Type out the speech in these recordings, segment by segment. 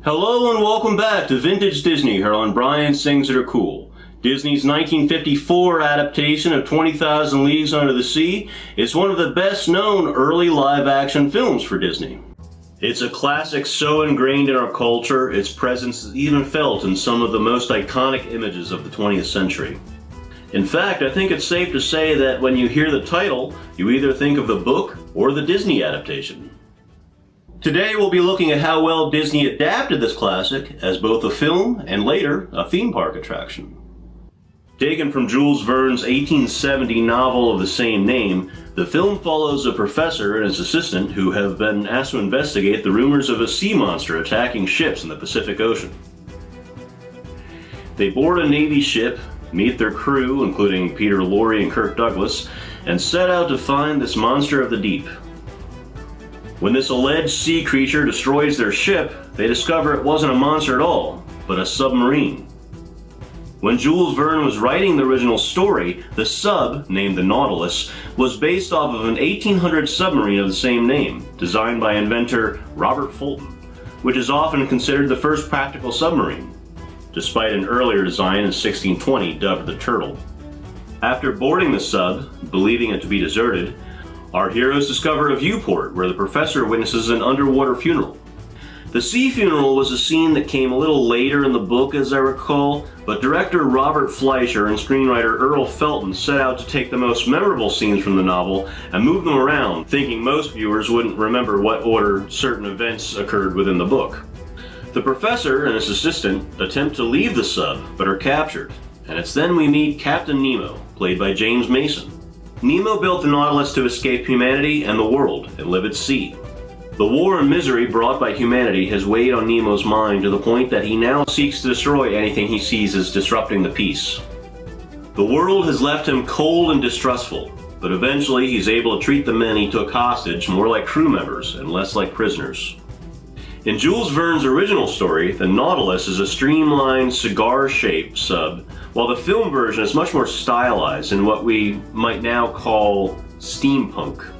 Hello and welcome back to Vintage Disney here on Brian's Things That Are Cool. Disney's 1954 adaptation of 20,000 Leagues Under the Sea is one of the best known early live-action films for Disney. It's a classic so ingrained in our culture, its presence is even felt in some of the most iconic images of the 20th century. In fact, I think it's safe to say that when you hear the title, you either think of the book or the Disney adaptation. Today we'll be looking at how well Disney adapted this classic as both a film and later a theme park attraction. Taken from Jules Verne's 1870 novel of the same name, the film follows a professor and his assistant who have been asked to investigate the rumors of a sea monster attacking ships in the Pacific Ocean. They board a Navy ship, meet their crew, including Peter Lorre and Kirk Douglas, and set out to find this monster of the deep. When this alleged sea creature destroys their ship, they discover it wasn't a monster at all, but a submarine. When Jules Verne was writing the original story, the sub, named the Nautilus, was based off of an 1800 submarine of the same name, designed by inventor Robert Fulton, which is often considered the first practical submarine, despite an earlier design in 1620 dubbed the Turtle. After boarding the sub, believing it to be deserted, our heroes discover a viewport where the professor witnesses an underwater funeral. The sea funeral was a scene that came a little later in the book, as I recall, but director Robert Fleischer and screenwriter Earl Felton set out to take the most memorable scenes from the novel and move them around, thinking most viewers wouldn't remember what order certain events occurred within the book. The professor and his assistant attempt to leave the sub, but are captured, and it's then we meet Captain Nemo, played by James Mason. Nemo built the Nautilus to escape humanity and the world and live at sea. The war and misery brought by humanity has weighed on Nemo's mind to the point that he now seeks to destroy anything he sees as disrupting the peace. The world has left him cold and distrustful, but eventually he's able to treat the men he took hostage more like crew members and less like prisoners. In Jules Verne's original story, the Nautilus is a streamlined, cigar-shaped sub, while the film version is much more stylized in what we might now call steampunk.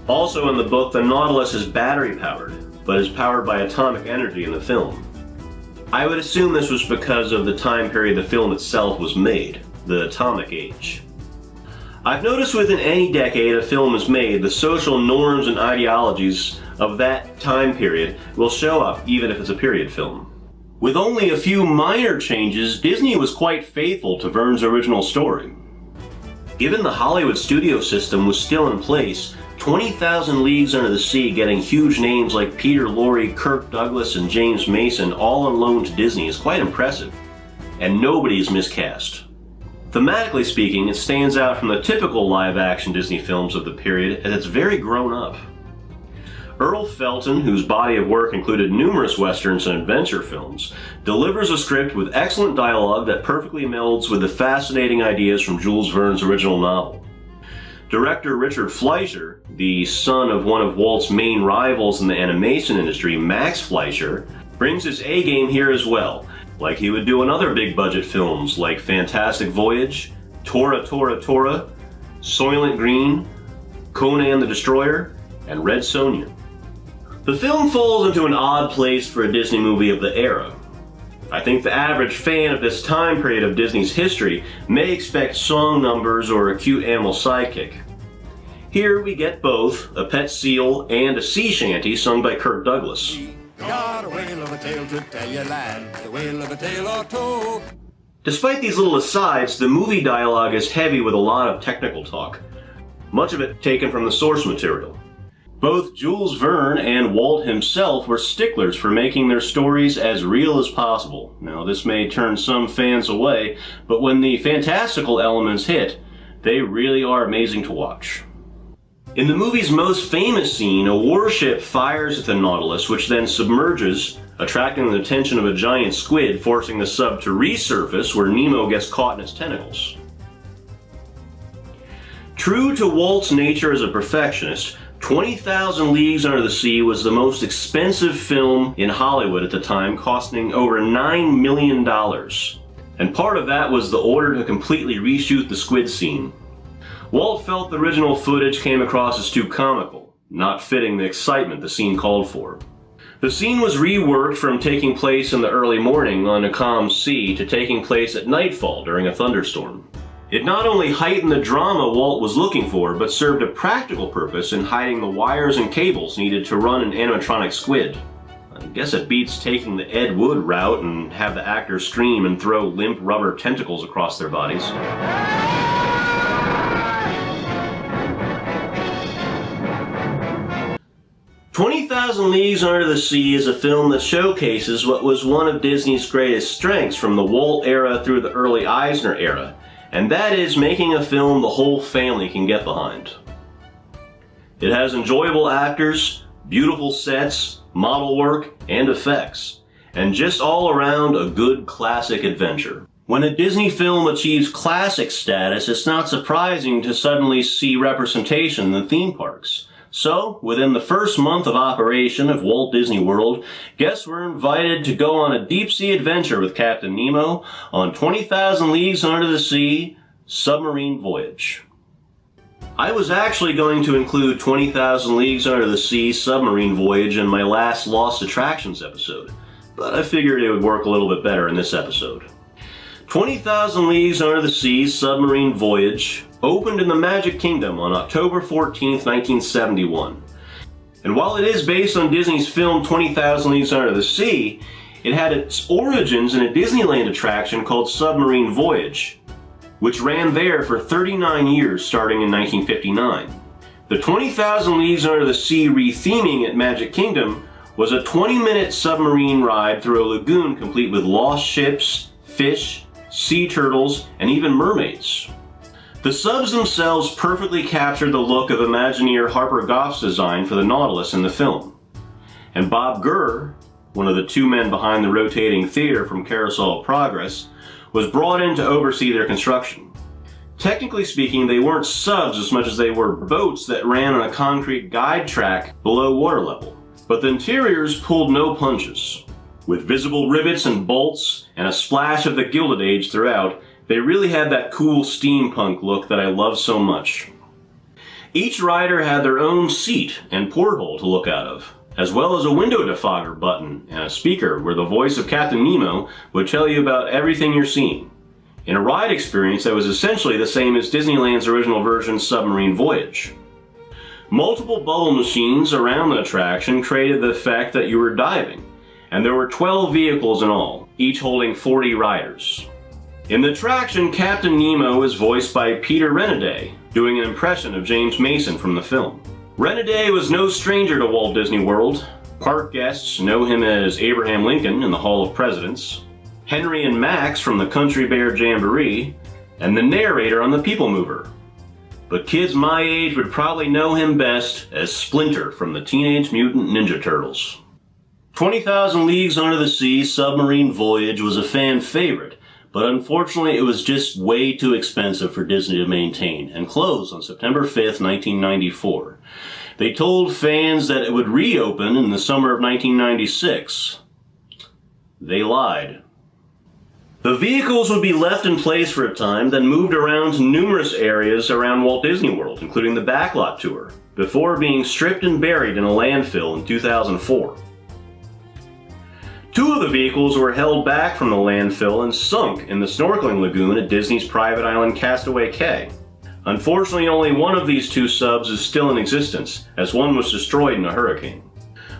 Also in the book, the Nautilus is battery-powered, but is powered by atomic energy in the film. I would assume this was because of the time period the film itself was made, the Atomic Age. I've noticed within any decade a film is made, the social norms and ideologies of that time period will show up even if it's a period film. With only a few minor changes, Disney was quite faithful to Verne's original story. Given the Hollywood studio system was still in place, 20,000 Leagues Under the Sea getting huge names like Peter Lorre, Kirk Douglas, and James Mason all on loan to Disney is quite impressive, and nobody is miscast. Thematically speaking, it stands out from the typical live-action Disney films of the period as it's very grown up. Earl Felton, whose body of work included numerous westerns and adventure films, delivers a script with excellent dialogue that perfectly melds with the fascinating ideas from Jules Verne's original novel. Director Richard Fleischer, the son of one of Walt's main rivals in the animation industry, Max Fleischer, brings his A-game here as well, like he would do in other big-budget films like Fantastic Voyage, Tora Tora Tora, Soylent Green, Conan the Destroyer, and Red Sonja. The film falls into an odd place for a Disney movie of the era. I think the average fan of this time period of Disney's history may expect song numbers or a cute animal sidekick. Here we get both a pet seal and a sea shanty sung by Kirk Douglas. Got a whale of a tale to tell you, lad, the whale of a tale or two. Despite these little asides, the movie dialogue is heavy with a lot of technical talk, much of it taken from the source material. Both Jules Verne and Walt himself were sticklers for making their stories as real as possible. Now, this may turn some fans away, but when the fantastical elements hit, they really are amazing to watch. In the movie's most famous scene, a warship fires at the Nautilus, which then submerges, attracting the attention of a giant squid, forcing the sub to resurface where Nemo gets caught in its tentacles. True to Walt's nature as a perfectionist, 20,000 Leagues Under the Sea was the most expensive film in Hollywood at the time, costing over $9 million. And part of that was the order to completely reshoot the squid scene. Walt felt the original footage came across as too comical, not fitting the excitement the scene called for. The scene was reworked from taking place in the early morning on a calm sea to taking place at nightfall during a thunderstorm. It not only heightened the drama Walt was looking for, but served a practical purpose in hiding the wires and cables needed to run an animatronic squid. I guess it beats taking the Ed Wood route and have the actors scream and throw limp rubber tentacles across their bodies. 20,000 Leagues Under the Sea is a film that showcases what was one of Disney's greatest strengths from the Walt era through the early Eisner era, and that is making a film the whole family can get behind. It has enjoyable actors, beautiful sets, model work, and effects, and just all around a good classic adventure. When a Disney film achieves classic status, it's not surprising to suddenly see representation in the theme parks. So, within the first month of operation of Walt Disney World, guests were invited to go on a deep-sea adventure with Captain Nemo on 20,000 Leagues Under the Sea, Submarine Voyage. I was actually going to include 20,000 Leagues Under the Sea, Submarine Voyage in my last Lost Attractions episode, but I figured it would work a little bit better in this episode. 20,000 Leagues Under the Sea, Submarine Voyage opened in the Magic Kingdom on October 14, 1971. And while it is based on Disney's film 20,000 Leagues Under the Sea, it had its origins in a Disneyland attraction called Submarine Voyage, which ran there for 39 years starting in 1959. The 20,000 Leagues Under the Sea retheming at Magic Kingdom was a 20-minute submarine ride through a lagoon complete with lost ships, fish, sea turtles, and even mermaids. The subs themselves perfectly captured the look of Imagineer Harper Goff's design for the Nautilus in the film. And Bob Gurr, one of the two men behind the rotating theater from Carousel of Progress, was brought in to oversee their construction. Technically speaking, they weren't subs as much as they were boats that ran on a concrete guide track below water level. But the interiors pulled no punches. With visible rivets and bolts and a splash of the Gilded Age throughout, they really had that cool steampunk look that I love so much. Each rider had their own seat and porthole to look out of, as well as a window defogger button and a speaker where the voice of Captain Nemo would tell you about everything you're seeing, in a ride experience that was essentially the same as Disneyland's original version Submarine Voyage. Multiple bubble machines around the attraction created the effect that you were diving, and there were 12 vehicles in all, each holding 40 riders. In the attraction, Captain Nemo is voiced by Peter Renaday, doing an impression of James Mason from the film. Renaday was no stranger to Walt Disney World. Park guests know him as Abraham Lincoln in the Hall of Presidents, Henry and Max from the Country Bear Jamboree, and the narrator on The People Mover. But kids my age would probably know him best as Splinter from the Teenage Mutant Ninja Turtles. 20,000 Leagues Under the Sea, Submarine Voyage was a fan favorite, but unfortunately it was just way too expensive for Disney to maintain and closed on September 5th, 1994. They told fans that it would reopen in the summer of 1996. They lied. The vehicles would be left in place for a time, then moved around to numerous areas around Walt Disney World, including the Backlot Tour, before being stripped and buried in a landfill in 2004. Two of the vehicles were held back from the landfill and sunk in the snorkeling lagoon at Disney's private island Castaway Cay. Unfortunately, only one of these two subs is still in existence, as one was destroyed in a hurricane.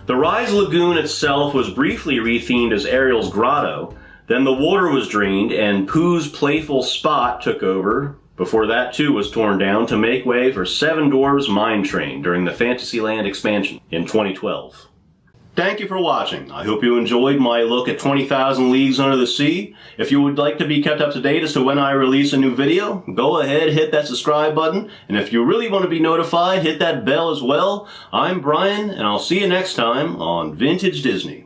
The Rise Lagoon itself was briefly rethemed as Ariel's Grotto, then the water was drained and Pooh's Playful Spot took over, before that too was torn down to make way for Seven Dwarfs Mine Train during the Fantasyland expansion in 2012. Thank you for watching. I hope you enjoyed my look at 20,000 Leagues Under the Sea. If you would like to be kept up to date as to when I release a new video, go ahead, hit that subscribe button. And if you really want to be notified, hit that bell as well. I'm Brian, and I'll see you next time on Vintage Disney.